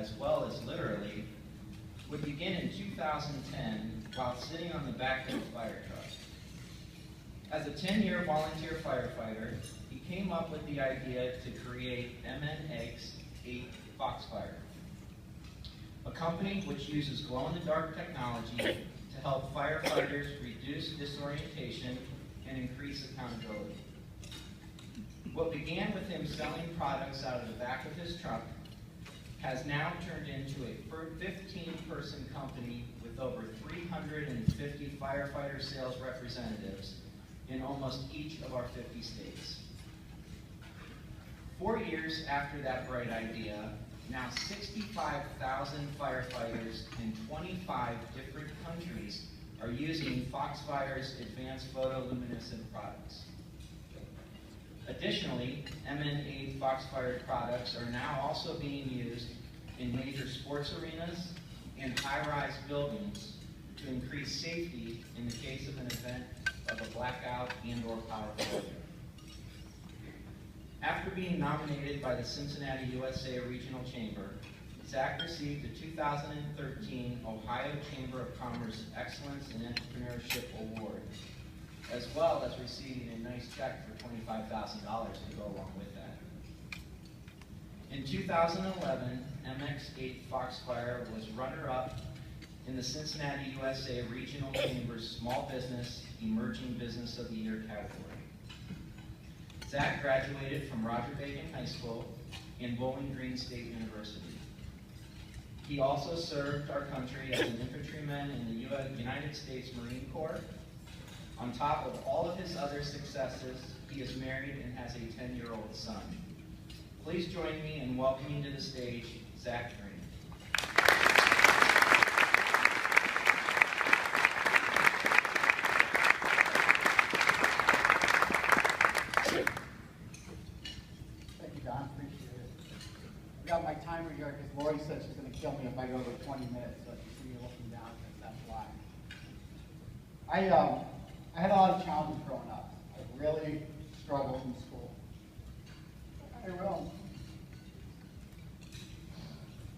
as well as literally, would begin in 2010 while sitting on the back of a fire truck. As a 10-year volunteer firefighter, he came up with the idea to create MN8 Foxfire, a company which uses glow-in-the-dark technology to help firefighters reduce disorientation and increase accountability. What began with him selling products out of the back of his truck has now turned into a 15-person company with over 350 firefighter sales representatives in almost each of our 50 states. 4 years after that bright idea, now 65,000 firefighters in 25 different countries are using Foxfire's advanced photoluminescent products. Additionally, MN8 Foxfire products are now also being used in major sports arenas and high-rise buildings to increase safety in the case of an event of a blackout and/or power failure. After being nominated by the Cincinnati USA Regional Chamber, Zach received the 2013 Ohio Chamber of Commerce Excellence in Entrepreneurship Award, as well as receiving a nice check for $25,000 to go along with that. In 2011, MX8 Foxfire was runner-up in the Cincinnati USA Regional Chamber's Small Business Emerging Business of the Year category. Zach graduated from Roger Bacon High School and Bowling Green State University. He also served our country as an infantryman in the United States Marine Corps. On top of all of his other successes, he is married and has a 10-year-old son. Please join me in welcoming to the stage Zach Green. Thank you, Don. Appreciate it. I got my timer here because Lori said she's going to kill me if I go over 20 minutes, so if you see me looking down, that's why. I had a lot of challenges growing up. I really struggled in school. I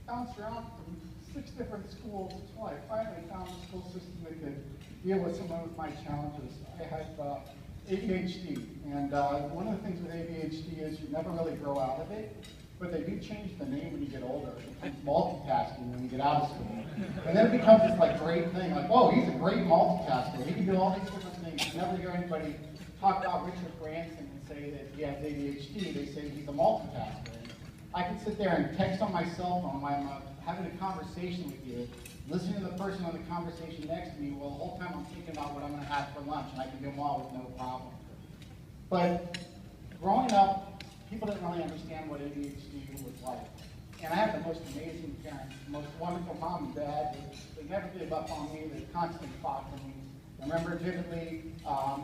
bounced around from 6 different schools until I finally found a school system that could deal with some of my challenges. I had ADHD, and one of the things with ADHD is you never really grow out of it, but they do change the name when you get older. It becomes multitasking when you get out of school. And then it becomes this like great thing, like, whoa, he's a great multitasker. He can do all these different things. You never hear anybody talk about Richard Branson and say that he has ADHD. They say he's a multitasker. And I can sit there and text on my cell phone while I'm having a conversation with you, listening to the person on the conversation next to me, while the whole time I'm thinking about what I'm going to have for lunch, and I can do them all with no problem. But growing up, people didn't really understand what ADHD was like. And I have the most amazing parents, the most wonderful mom and dad. They never gave up on me. They constantly fought for me. I remember vividly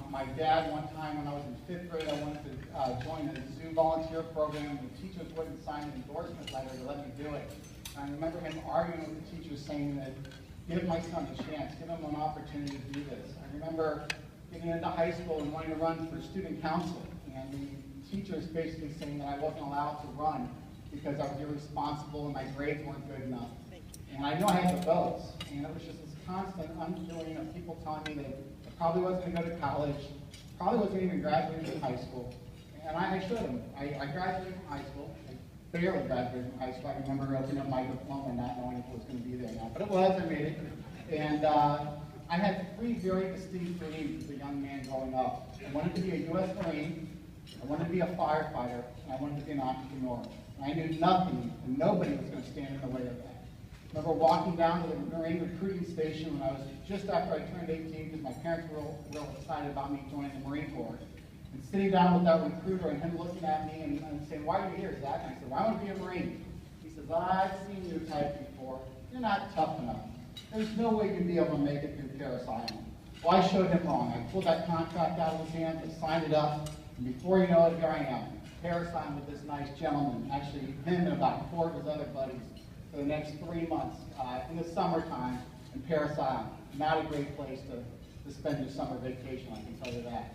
my dad one time when I was in 5th grade, I wanted to join a zoo volunteer program. The teachers wouldn't sign an endorsement letter to let me do it. And I remember him arguing with the teachers saying that, give my son a chance, give him an opportunity to do this. I remember getting into high school and wanting to run for student council, and the teachers basically saying that I wasn't allowed to run because I was irresponsible and my grades weren't good enough. And I knew I had the votes, and it was just this constant undoing of people telling me that I probably wasn't going to go to college, probably wasn't even graduating from high school. And I should have. I graduated from high school. I barely graduated from high school. I remember opening up my diploma and not knowing if it was going to be there now. But it was, I made it. And I had 3 very distinct dreams as a young man growing up. I wanted to be a US Marine, I wanted to be a firefighter, and I wanted to be an entrepreneur. And I knew nothing and nobody was going to stand in the way of that. I remember walking down to the Marine recruiting station when I was just after I turned 18 because my parents were real excited about me joining the Marine Corps. And sitting down with that recruiter and him looking at me and saying, why are you here, Zach? And I said, well, I want to be a Marine. He says, I've seen your type before. You're not tough enough. There's no way you'd be able to make it through Paris Island. Well, I showed him wrong. I pulled that contract out of his hand, I signed it up, and before you know it, here I am. Paris Island with this nice gentleman, actually him and about 4 of his other buddies for the next 3 months in the summertime in Paris Island. Not a great place to spend your summer vacation, I can tell you that.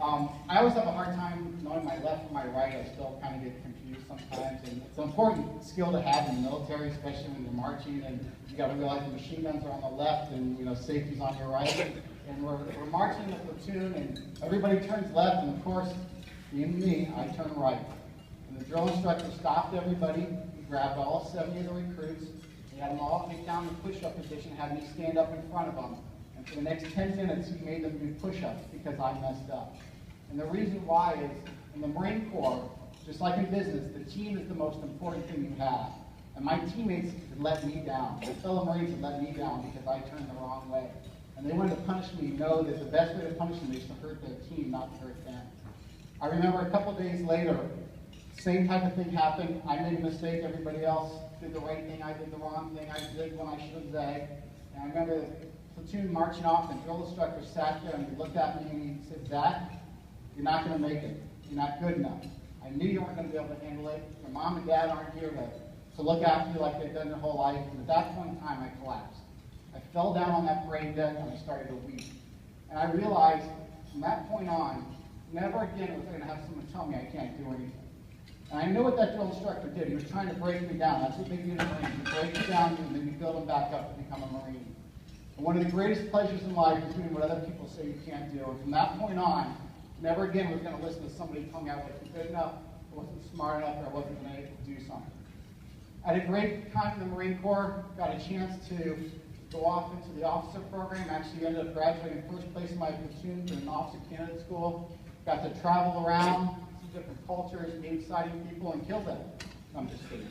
I always have a hard time knowing my left from my right. I still kind of get confused sometimes. And it's an important skill to have in the military, especially when you're marching and you got to realize the machine guns are on the left and safety's on your right. And we're marching in a platoon and everybody turns left, and of course, being me, I turn right. And the drill instructor stopped everybody. He grabbed all 70 of the recruits. He had them all take down the push-up position, had me stand up in front of them. And for the next 10 minutes, he made them do push-ups because I messed up. And the reason why is, in the Marine Corps, just like in business, the team is the most important thing you have. And my teammates had let me down. My fellow Marines had let me down because I turned the wrong way. And they wanted to punish me, know that the best way to punish them is to hurt their team, not to hurt them. I remember a couple days later, same type of thing happened. I made a mistake. Everybody else did the right thing. I did the wrong thing. I did when I should have zagged. And I remember the platoon marching off, and the drill instructor sat there and he looked at me and he said, "Zach, you're not going to make it. You're not good enough. I knew you weren't going to be able to handle it. Your mom and dad aren't here to look after you like they've done their whole life." And at that point in time, I collapsed. I fell down on that parade deck and I started to weep. And I realized from that point on, never again was I going to have someone tell me I can't do anything. And I knew what that drill instructor did. He was trying to break me down. That's what they do in the Marines. You break you down and then you build them back up to become a Marine. And one of the greatest pleasures in life is doing what other people say you can't do. And from that point on, never again was going to listen to somebody tell me I wasn't good enough, I wasn't smart enough, or I wasn't going to do something. I had a great time in the Marine Corps, got a chance to go off into the officer program, actually ended up graduating first place in my platoon to an officer candidate school, got to travel around, see different cultures, meet exciting people, and kill them. No, I'm just kidding.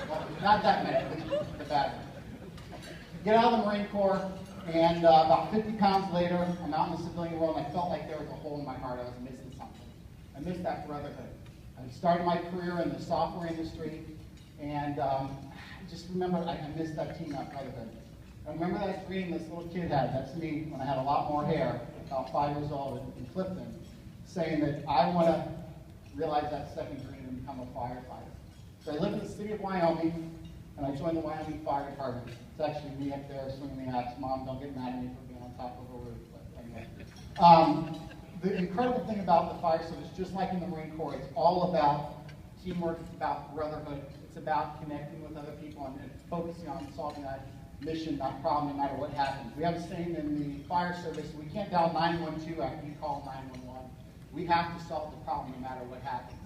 Well, not that many, the bad ones. Get out of the Marine Corps, and about 50 pounds later, I'm out in the civilian world, and I felt like there was a hole in my heart. I was missing something. I missed that brotherhood. I started my career in the software industry, and I just remember I missed that team, that brotherhood. I remember that dream this little kid had. That's me when I had a lot more hair, about 5 years old in Clifton, saying that I want to realize that second dream and become a firefighter. So I live in the city of Wyoming, and I joined the Wyoming Fire Department. It's actually me up there swinging the axe. Mom, don't get mad at me for being on top of a roof. But anyway. The incredible thing about the fire service, just like in the Marine Corps, it's all about teamwork, it's about brotherhood, it's about connecting with other people and focusing on solving that mission, that problem, no matter what happens. We have a saying in the fire service, we can't dial 912 after you call 911. We have to solve the problem no matter what happens.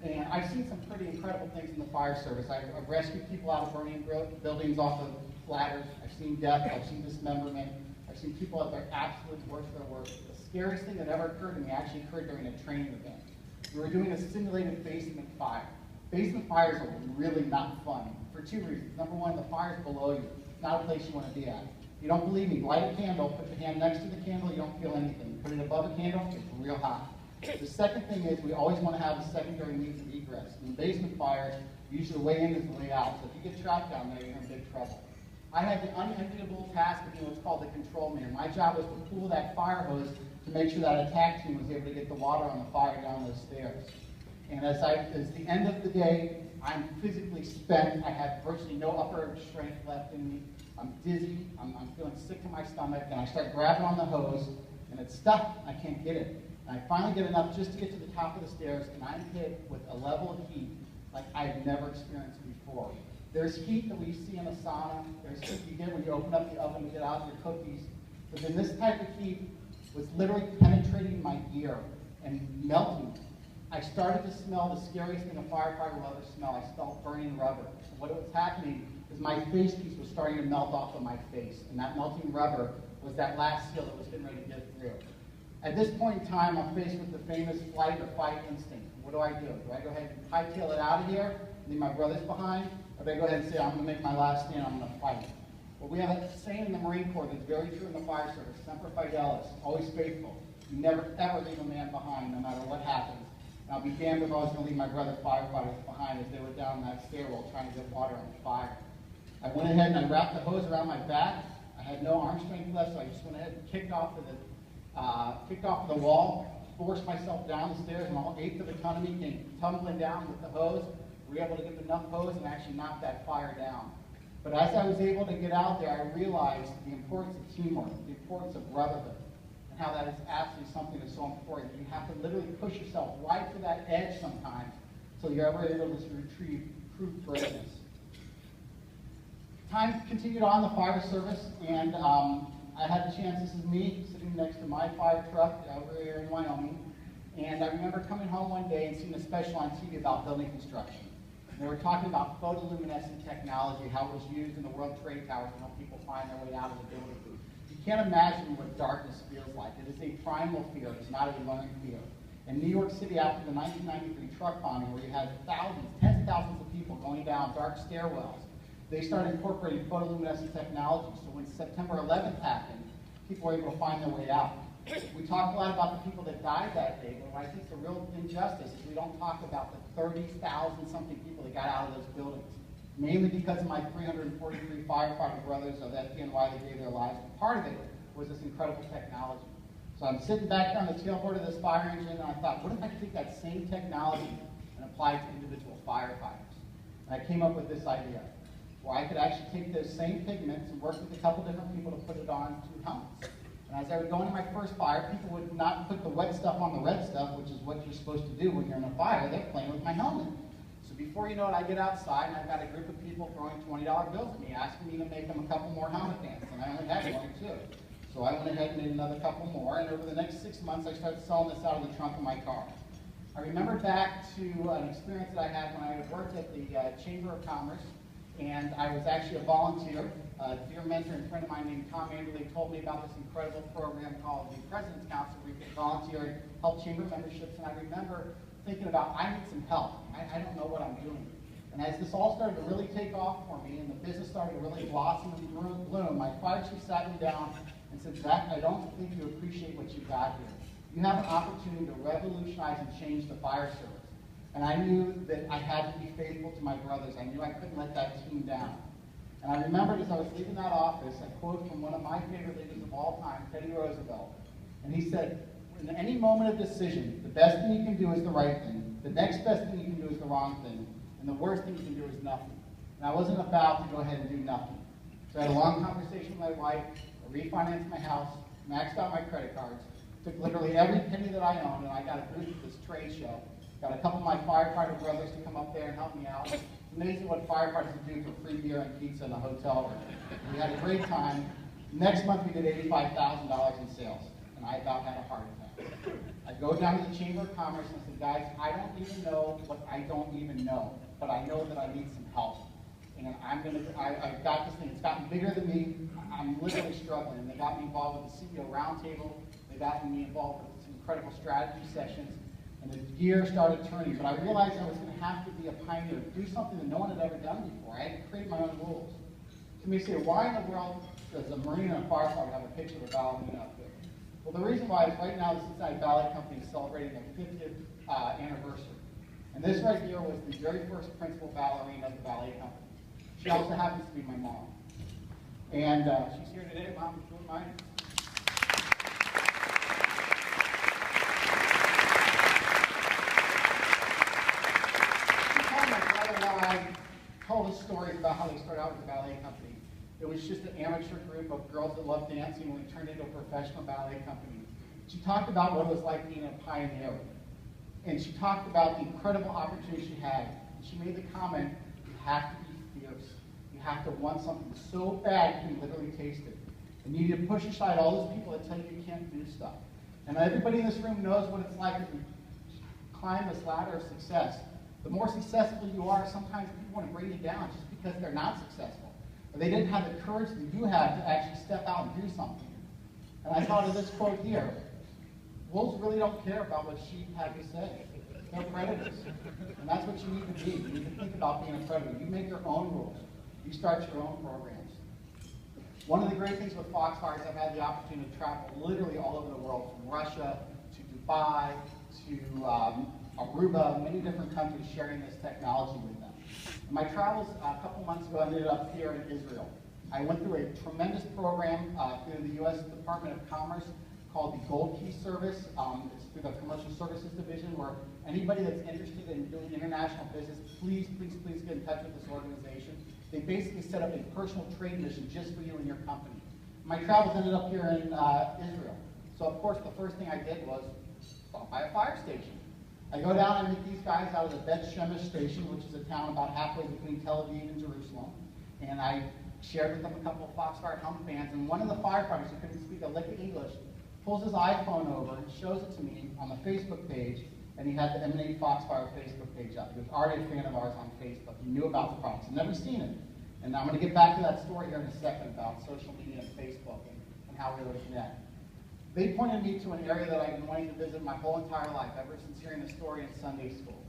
And I've seen some pretty incredible things in the fire service. I've rescued people out of burning buildings off of ladders. I've seen death, I've seen dismemberment. I've seen people at their absolute worst of their worst. The scariest thing that ever occurred to me actually occurred during a training event. We were doing a simulated basement fire. Basement fires are really not fun for two reasons. Number one, the fire's below you. It's not a place you want to be at. You don't believe me, light a candle, put your hand next to the candle, you don't feel anything. Put it above a candle, it's real hot. The second thing is we always want to have a secondary means of egress. In basement fires, usually the way in is the way out. So if you get trapped down there, you're in big trouble. I had the unenviable task of doing what's called the control man. My job was to pull that fire hose to make sure that attack team was able to get the water on the fire down those stairs. And as the end of the day, I'm physically spent. I have virtually no upper strength left in me. I'm dizzy. I'm feeling sick to my stomach. And I start grabbing on the hose, and it's stuck. I can't get it. And I finally get enough just to get to the top of the stairs, and I'm hit with a level of heat like I've never experienced before. There's heat that we see in a sauna. There's heat you get when you open up the oven to get out your cookies. But then this type of heat was literally penetrating my ear and melting me. I started to smell the scariest thing a firefighter will ever smell. I smelled burning rubber. And what was happening is my face piece was starting to melt off of my face. And that melting rubber was that last seal that was getting ready to get through. At this point in time, I'm faced with the famous flight or fight instinct. What do I do? Do I go ahead and hightail it out of here, leave my brothers behind? Or do I go ahead and say, I'm going to make my last stand, I'm going to fight? Well, we have a saying in the Marine Corps that's very true in the fire service, semper fidelis, always faithful. You never, ever leave a man behind, no matter what happens. And I'll be damned if I was going to leave my brother firefighters behind as they were down that stairwell trying to get water on the fire. I went ahead and I wrapped the hose around my back. I had no arm strength left, so I just went ahead and kicked off of the wall, forced myself down the stairs, and all 8th of a ton of me came tumbling down with the hose. We were able to get enough hose and actually knock that fire down. But as I was able to get out there, I realized the importance of teamwork, the importance of brotherhood, and how that is absolutely something that's so important. You have to literally push yourself right to that edge sometimes so you're ever able to retrieve true greatness. Time continued on the fire service, and I had the chance, this is me sitting next to my fire truck over here in Wyoming, and I remember coming home one day and seeing a special on TV about building construction. They were talking about photoluminescent technology, how it was used in the World Trade Towers to help people find their way out of the building. You can't imagine what darkness feels like. It is a primal fear. It is not a learned fear. In New York City, after the 1993 truck bombing, where you had thousands, tens of thousands of people going down dark stairwells, they started incorporating photoluminescent technology. So when September 11th happened, people were able to find their way out. We talked a lot about the people that died that day, but what I think the real injustice is we don't talk about the 30,000 something people that got out of those buildings. Mainly because of my 343 firefighter brothers of FDNY that gave their lives. Part of it was this incredible technology. So I'm sitting back on the tailboard of this fire engine, and I thought, what if I could take that same technology and apply it to individual firefighters? And I came up with this idea, where I could actually take those same pigments and work with a couple different people to put it on to helmets. And as I would go into my first fire, people would not put the wet stuff on the red stuff, which is what you're supposed to do when you're in a fire. They're playing with my helmet. So before you know it, I get outside, and I've got a group of people throwing $20 bills at me, asking me to make them a couple more helmet bands, and I only had one or two. So I went ahead and made another couple more, and over the next 6 months, I started selling this out of the trunk of my car. I remember back to an experience that I had when I had worked at the Chamber of Commerce, and I was actually a volunteer. A dear mentor and friend of mine named Tom Anderley told me about this incredible program called the President's Council, where you can volunteer and help chamber memberships, and I remember thinking about, I need some help. I don't know what I'm doing. And as this all started to really take off for me, and the business started to really blossom and bloom, my fire chief sat me down and said, Zach, I don't think you appreciate what you've got here. You have an opportunity to revolutionize and change the fire service. And I knew that I had to be faithful to my brothers. I knew I couldn't let that team down. And I remembered as I was leaving that office, a quote from one of my favorite leaders of all time, Teddy Roosevelt. And he said, in any moment of decision, the best thing you can do is the right thing. The next best thing you can do is the wrong thing. And the worst thing you can do is nothing. And I wasn't about to go ahead and do nothing. So I had a long conversation with my wife, I refinanced my house, maxed out my credit cards, took literally every penny that I owned, and I got a booth at this trade show. Got a couple of my firefighter brothers to come up there and help me out. It's amazing what firefighters do for free beer and pizza in the hotel room. We had a great time. Next month we did $85,000 in sales, and I about had a heart attack. I go down to the Chamber of Commerce and I said, guys, I don't even know what I don't even know, but I know that I need some help. And I've got this thing, it's gotten bigger than me. I'm literally struggling. And they got me involved with the CEO roundtable. They got me involved with some incredible strategy sessions. And the gear started turning. But I realized I was going to have to be a pioneer, do something that no one had ever done before. I had to create my own rules. So you may say, why in the world does a Marine and a firefighter have a picture of a ballerina up there? Well, the reason why is right now the Cincinnati Ballet Company is celebrating their 50th anniversary. And this right here was the very first principal ballerina of the ballet company. She also happens to be my mom. And she's here today. Mom, if you wouldn't mind. My brother and I told us stories about how they started out with the ballet company. It was just an amateur group of girls that loved dancing when we turned into a professional ballet company. She talked about what it was like being a pioneer. And she talked about the incredible opportunity she had. And she made the comment, you have to be fierce. You have to want something so bad you can literally taste it. And you need to push aside all those people that tell you you can't do stuff. And everybody in this room knows what it's like to climb this ladder of success. The more successful you are, sometimes people want to bring you down just because they're not successful. Or they didn't have the courage that you have to actually step out and do something. And I thought of this quote here. Wolves really don't care about what sheep have to say. They're predators. And that's what you need to be. You need to think about being a predator. You make your own rules. You start your own programs. One of the great things with Foxfire is I've had the opportunity to travel literally all over the world, from Russia to Dubai to Aruba, many different countries sharing this technology with them. In my travels a couple months ago, I ended up here in Israel. I went through a tremendous program through the US Department of Commerce called the Gold Key Service. It's through the Commercial Services Division, where anybody that's interested in doing international business, please, please, please get in touch with this organization. They basically set up a personal trade mission just for you and your company. My travels ended up here in Israel. So of course, the first thing I did was stop by a fire station. I go down and meet these guys out of the Bet Shemesh station, which is a town about halfway between Tel Aviv and Jerusalem. And I shared with them a couple of Foxfire helmet bands, and one of the firefighters who couldn't speak a lick of English pulls his iPhone over and shows it to me on the Facebook page, and he had the MN8 Foxfire Facebook page up. He was already a fan of ours on Facebook. He knew about the products. I'd never seen it. And I'm going to get back to that story here in a second about social media and Facebook and how we really connect. They pointed me to an area that I've been wanting to visit my whole entire life, ever since hearing the story in Sunday school.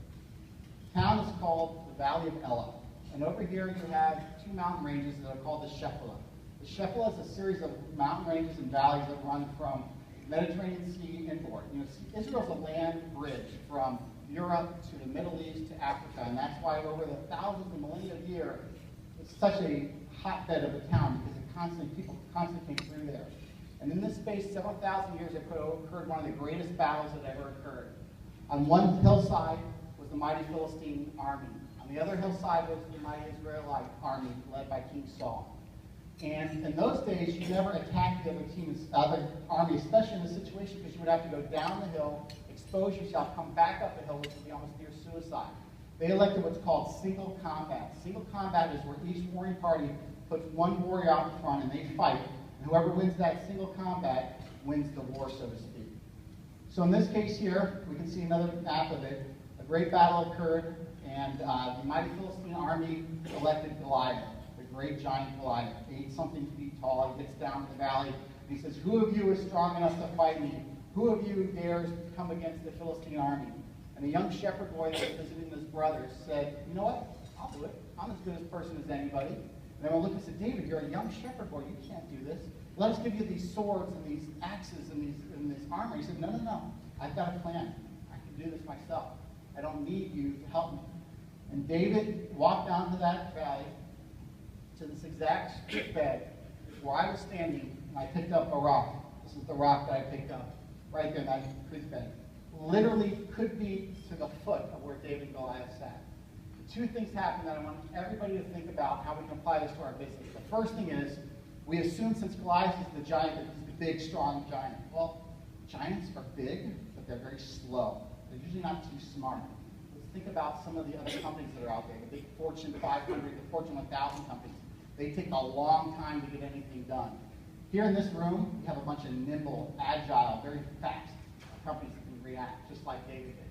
The town is called the Valley of Elah. And over here you have two mountain ranges that are called the Shephelah. The Shephelah is a series of mountain ranges and valleys that run from Mediterranean Sea inboard. You know, Israel's a land bridge from Europe to the Middle East to Africa, and that's why over the thousands and millennia of years, it's such a hotbed of a town because people constantly came through there. And in this space, several thousand years, it occurred one of the greatest battles that ever occurred. On one hillside was the mighty Philistine army. On the other hillside was the mighty Israelite army led by King Saul. And in those days, you never attacked the other army, especially in this situation, because you would have to go down the hill, expose yourself, come back up the hill, which would be almost near suicide. They elected what's called single combat. Single combat is where each warring party puts one warrior out in front and they fight. And whoever wins that single combat wins the war, so to speak. So in this case here, we can see another map of it. A great battle occurred, and the mighty Philistine army elected Goliath, the great giant Goliath, 8-something feet tall. He gets down to the valley, and he says, "Who of you is strong enough to fight me? Who of you dares come against the Philistine army?" And a young shepherd boy that was visiting his brothers said, "You know what? I'll do it. I'm as good a person as anybody." And everyone looked and said, "David, you're a young shepherd boy. You can't do this. Let us give you these swords and these axes and this armor." He said, "No, no, no. I've got a plan. I can do this myself. I don't need you to help me." And David walked down to that valley, to this exact creek bed where I was standing, and I picked up a rock. This is the rock that I picked up right there in that creek bed. Literally could be to the foot of where David and Goliath sat. Two things happened that I want everybody to think about how we can apply this to our business. The first thing is, we assume since Goliath is the giant, that he's the big, strong giant. Well, giants are big, but they're very slow. They're usually not too smart. Let's think about some of the other companies that are out there, the big Fortune 500, the Fortune 1000 companies. They take a long time to get anything done. Here in this room, we have a bunch of nimble, agile, very fast companies that can react, just like David did.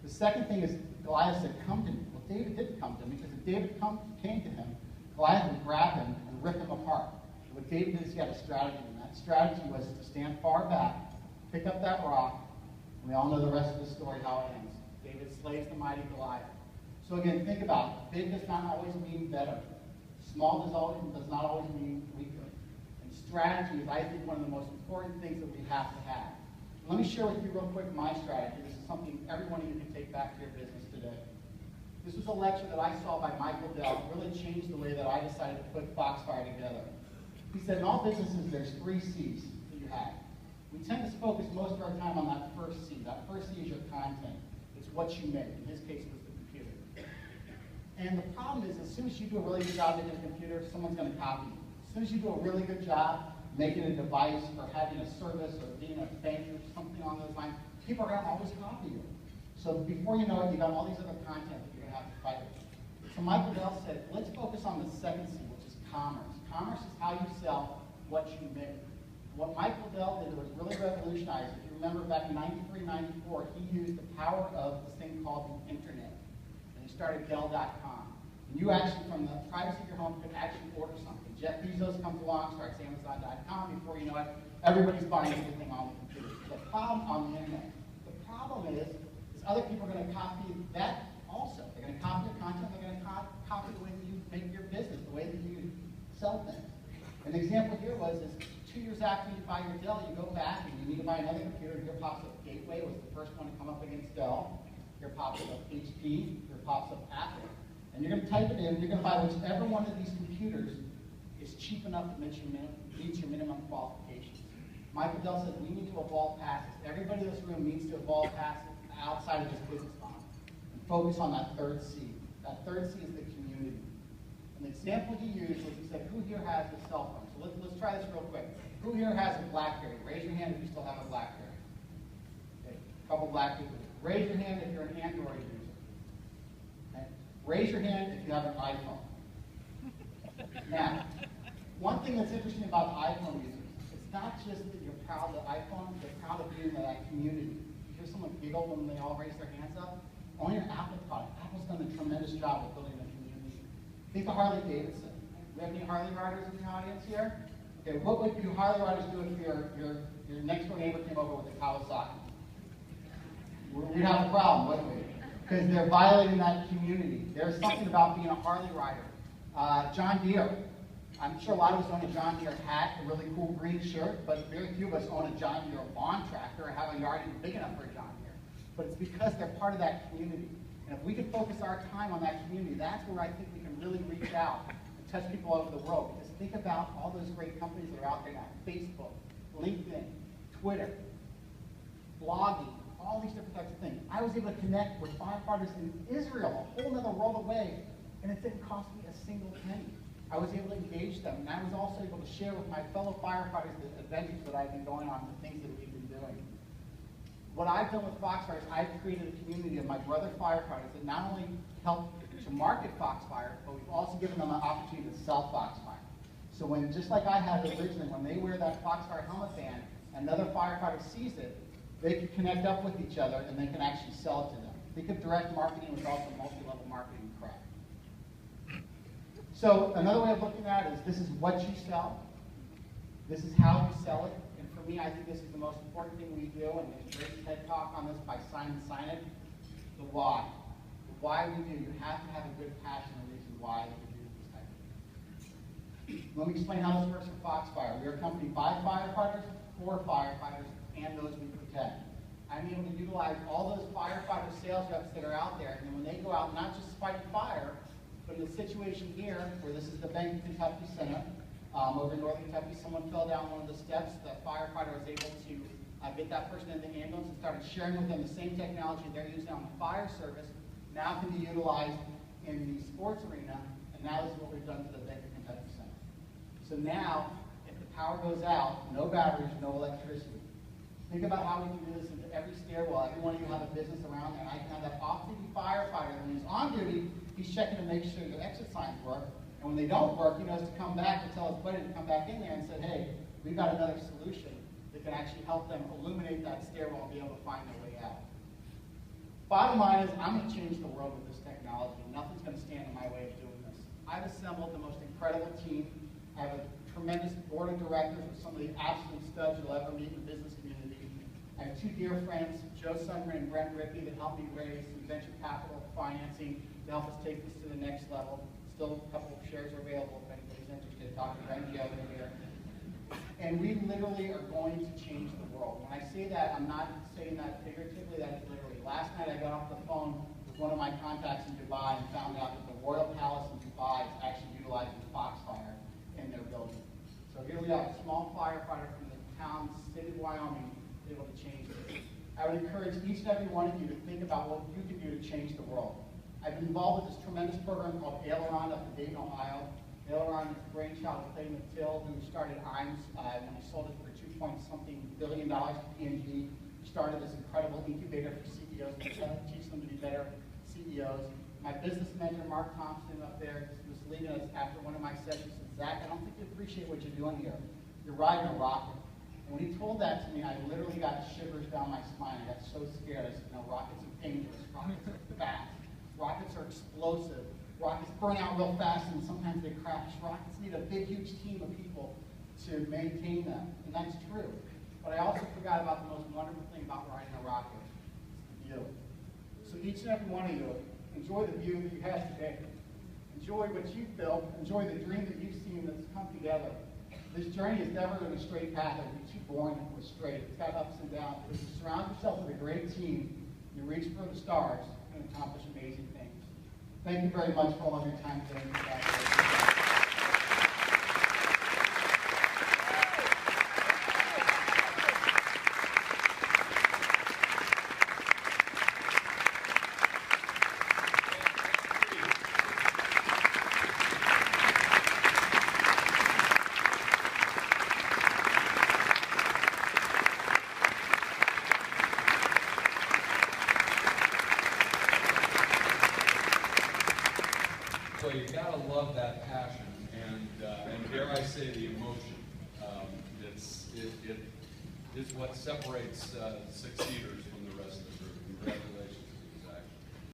The second thing is, Goliath said, "Come to me." Well, David didn't come to him, because if David came to him, Goliath would grab him and rip him apart. And what David did is he had a strategy, and that strategy was to stand far back, pick up that rock, and we all know the rest of the story, how it ends. David slays the mighty Goliath. So again, think about it. Big does not always mean better. Small does not always mean weaker. And strategy is, I think, one of the most important things that we have to have. Let me share with you real quick my strategy. This is something every one of you can take back to your business today. This was a lecture that I saw by Michael Dell. It really changed the way that I decided to put Foxfire together. He said in all businesses there's 3 C's that you have. We tend to focus most of our time on that first C. That first C is your content. It's what you make. In his case, it was the computer. And the problem is, as soon as you do a really good job making a computer, someone's going to copy you. As soon as you do a really good job making a device or having a service or being a bank or something along those lines, people are going to always copy you. So before you know it, you've got all these other content that you're going to have to fight with. So Michael Dell said, let's focus on the second C, which is commerce. Commerce is how you sell what you make. What Michael Dell did was really revolutionized. If you remember back in 93, 94, he used the power of this thing called the internet. And he started Dell.com. And you actually, from the privacy of your home, could actually order something. Jeff Bezos comes along, starts Amazon.com. Before you know it, everybody's buying everything on the computer. The problem on the internet. The problem is other people are going to copy that also. They're going to copy your content. They're going to copy the way that you make your business, the way that you sell things. An example here was 2 years after you buy your Dell, you go back and you need to buy another computer. Here pops up Gateway, was the first one to come up against Dell. Here pops up HP. Here pops up Apple. And you're going to type it in. You're going to buy whichever one of these computers is cheap enough to meet your minimum qualifications. Michael Dell said we need to evolve past this. Everybody in this room needs to evolve past it, outside of this business model, and focus on that third C. That third C is the community. An example he used was he said, who here has a cell phone? So let's try this real quick. Who here has a BlackBerry? Raise your hand if you still have a BlackBerry. Okay, a couple black people. Raise your hand if you're an Android user. Okay. Raise your hand if you have an iPhone. Now, one thing that's interesting about iPhone users, it's not just that you're proud of the iPhone, they're proud of being in that community. You hear someone giggle when they all raise their hands up? On your Apple product, Apple's done a tremendous job of building a community. Think of Harley Davidson. Do we have any Harley riders in the audience here? Okay, what would you Harley riders do if your next door neighbor came over with a Kawasaki? We'd have a problem, wouldn't we? Because they're violating that community. There's something about being a Harley rider. John Deere. I'm sure a lot of us own a John Deere hat, a really cool green shirt, but very few of us own a John Deere lawn tractor or have a yard even big enough for a John Deere. But it's because they're part of that community. And if we can focus our time on that community, that's where I think we can really reach out and touch people all over the world. Because think about all those great companies that are out there now. Facebook, LinkedIn, Twitter, blogging, all these different types of things. I was able to connect with firefighters in Israel, a whole other world away, and it didn't cost me a single penny. I was able to engage them, and I was also able to share with my fellow firefighters the adventures that I've been going on, the things that we've been doing. What I've done with Foxfire is I've created a community of my brother firefighters that not only help to market Foxfire, but we've also given them an opportunity to sell Foxfire. So when, just like I had originally, when they wear that Foxfire helmet band, another firefighter sees it, they can connect up with each other and they can actually sell it to them. Think of direct marketing with also multi-level marketing crap. So another way of looking at it is this is what you sell. This is how you sell it. And for me, I think this is the most important thing we do. And there's great TED Talk on this by Simon Sinek. The why. The why we do. You have to have a good passion and reason why you do this type of thing. Let me explain how this works for Foxfire. We are accompanied by firefighters, for firefighters, and those we protect. I'm able to utilize all those firefighter sales reps that are out there. And when they go out, not just fight fire, but in the situation here, where this is the Bank of Kentucky Center, over in Northern Kentucky, someone fell down one of the steps. The firefighter was able to get that person in the ambulance and started sharing with them the same technology they're using on the fire service, now can be utilized in the sports arena, and now this is what we've done to the Bank of Kentucky Center. So now, if the power goes out, no batteries, no electricity. Think about how we can do this into every stairwell. Every one of you have a business around there, and I can have that off-duty firefighter, when he's on duty, he's checking to make sure your exit signs work. And when they don't work, he knows to come back and tell his buddy to come back in there and say, hey, we've got another solution that can actually help them illuminate that stairwell and be able to find their way out. Bottom line is, I'm going to change the world with this technology. Nothing's going to stand in my way of doing this. I've assembled the most incredible team. I have a tremendous board of directors with some of the absolute studs you'll ever meet in the business community. I have two dear friends, Joe Sundgren and Brent Rippey, that helped me raise some venture capital financing to help us take this to the next level. Still a couple of shares are available if anybody's interested. Talk to Brent over here. And we literally are going to change the world. When I say that, I'm not saying that figuratively, that is literally. Last night I got off the phone with one of my contacts in Dubai and found out that the Royal Palace in Dubai is actually utilizing Foxfire in their building. So here we have a small firefighter from the town, city of Wyoming, able to change this. I would encourage each and every one of you to think about what you can do to change the world. I've been involved with this tremendous program called Aileron up in Dayton, Ohio. Aileron is the brainchild of Clay Mathill, who started IMES when he sold it for $2.something billion to P&G. He started this incredible incubator for CEOs to teach them to be better CEOs. My business mentor, Mark Thompson, up there, was leading us after one of my sessions. Said, Zach, I don't think you appreciate what you're doing here. You're riding a rocket. And when he told that to me, I literally got shivers down my spine. I got so scared. I said, no, rockets are dangerous. Rockets are fast. Rockets are explosive. Rockets burn out real fast, and sometimes they crash. Rockets need a big, huge team of people to maintain them, and that's true. But I also forgot about the most wonderful thing about riding a rocket. It's the view. So each and every one of you, enjoy the view that you have today. Enjoy what you've built. Enjoy the dream that you've seen that's come together. This journey is never in a straight path. It would be too boring if it was straight. It's got ups and downs. But if you surround yourself with a great team, you reach for the stars, and accomplish amazing things. Thank you very much for all of your time today. So you gotta love that passion, and dare I say the emotion. It is what separates succeeders from the rest of the group. Congratulations.